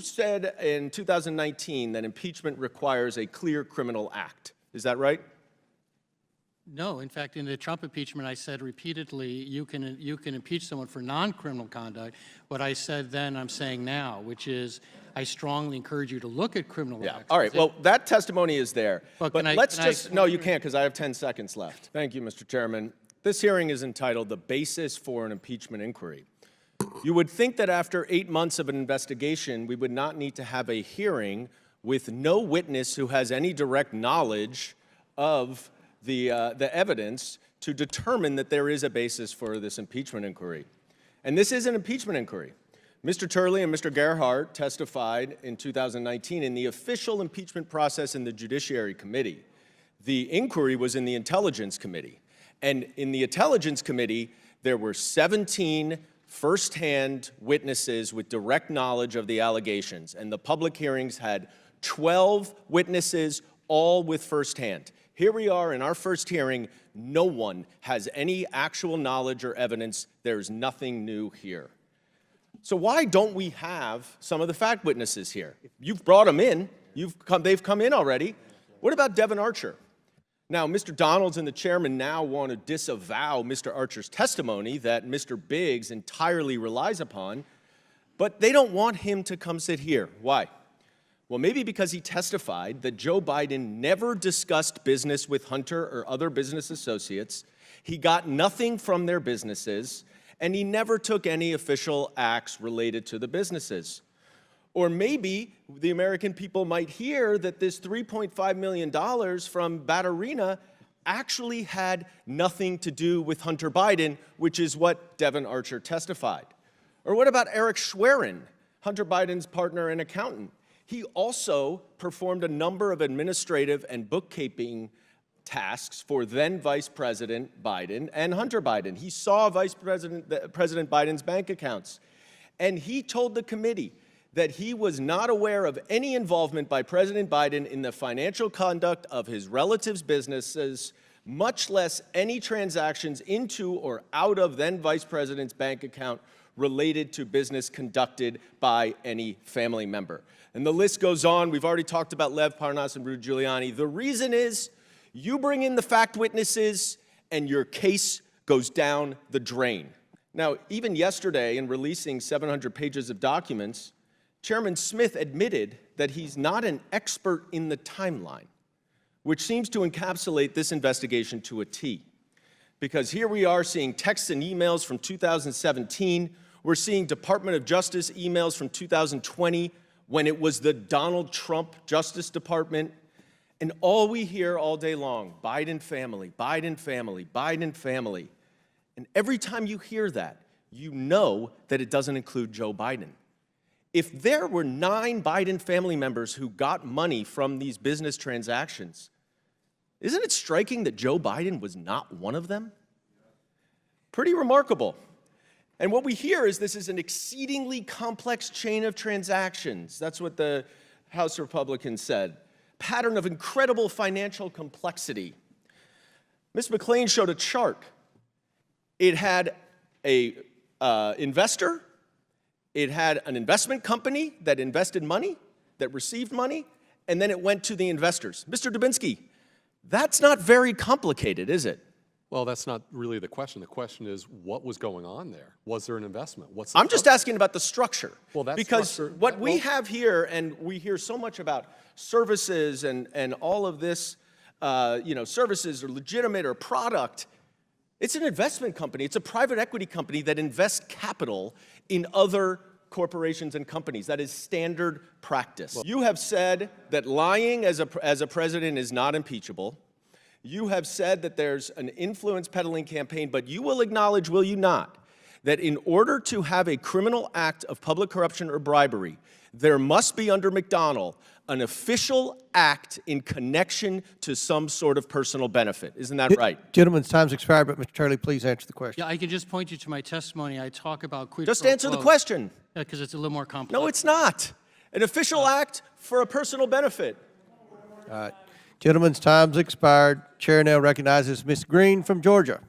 said in 2019 that impeachment requires a clear criminal act. Is that right? No. In fact, in the Trump impeachment, I said repeatedly, you can impeach someone for non-criminal conduct. What I said then, I'm saying now, which is I strongly encourage you to look at criminal acts. All right. Well, that testimony is there. But let's just, no, you can't, because I have 10 seconds left. Thank you, Mr. Chairman. This hearing is entitled The Basis for an Impeachment Inquiry. You would think that after 8 months of an investigation, we would not need to have a hearing with no witness who has any direct knowledge of the evidence to determine that there is a basis for this impeachment inquiry. And this is an impeachment inquiry. Mr. Turley and Mr. Gerhardt testified in 2019 in the official impeachment process in the Judiciary Committee. The inquiry was in the Intelligence Committee. And in the Intelligence Committee, there were 17 firsthand witnesses with direct knowledge of the allegations. And the public hearings had 12 witnesses, all with firsthand. Here we are in our first hearing. No one has any actual knowledge or evidence. There's nothing new here. So why don't we have some of the fact witnesses here? You've brought them in. They've come in already. What about Devin Archer? Now, Mr. Donalds and the chairman now want to disavow Mr. Archer's testimony that Mr. Biggs entirely relies upon, but they don't want him to come sit here. Why? Well, maybe because he testified that Joe Biden never discussed business with Hunter or other business associates, he got nothing from their businesses, and he never took any official acts related to the businesses. Or maybe the American people might hear that this $3.5 million from Batterina actually had nothing to do with Hunter Biden, which is what Devin Archer testified. Or what about Eric Schwerin, Hunter Biden's partner and accountant? He also performed a number of administrative and bookkeeping tasks for then Vice President Biden and Hunter Biden. He saw President Biden's bank accounts. And he told the committee that he was not aware of any involvement by President Biden in the financial conduct of his relatives' businesses, much less any transactions into or out of then Vice President's bank account related to business conducted by any family member. And the list goes on. We've already talked about Lev Parnas and Rudy Giuliani. The reason is you bring in the fact witnesses and your case goes down the drain. Now, even yesterday, in releasing 700 pages of documents, Chairman Smith admitted that he's not an expert in the timeline, which seems to encapsulate this investigation to a T. Because here we are seeing texts and emails from 2017. We're seeing Department of Justice emails from 2020 when it was the Donald Trump Justice Department. And all we hear all day long, Biden family, Biden family, Biden family. And every time you hear that, you know that it doesn't include Joe Biden. If there were 9 Biden family members who got money from these business transactions, isn't it striking that Joe Biden was not one of them? Pretty remarkable. And what we hear is this is an exceedingly complex chain of transactions. That's what the House Republicans said. Pattern of incredible financial complexity. Ms. McClain showed a chart. It had an investor. It had an investment company that invested money, that received money, and then it went to the investors. Mr. Dubinsky, that's not very complicated, is it? Well, that's not really the question. The question is, what was going on there? Was there an investment? I'm just asking about the structure. Well, that's because what we have here, and we hear so much about services and all of this, services or legitimate or product. It's an investment company. It's a private equity company that invests capital in other corporations and companies. That is standard practice. Well, you have said that lying as a president is not impeachable. You have said that there's an influence peddling campaign, but you will acknowledge, will you not, that in order to have a criminal act of public corruption or bribery, there must be under McDonnell an official act in connection to some sort of personal benefit. Isn't that right? Gentleman's time's expired, but Mr. Turley, please answer the question. Yeah, I can just point you to my testimony. I talk about quid Just pro answer quo. the question. Yeah, because it's a little more complex. No, it's not. An official act for a personal benefit. All right. Gentleman's time's expired. Chair now recognizes Ms. Green from Georgia.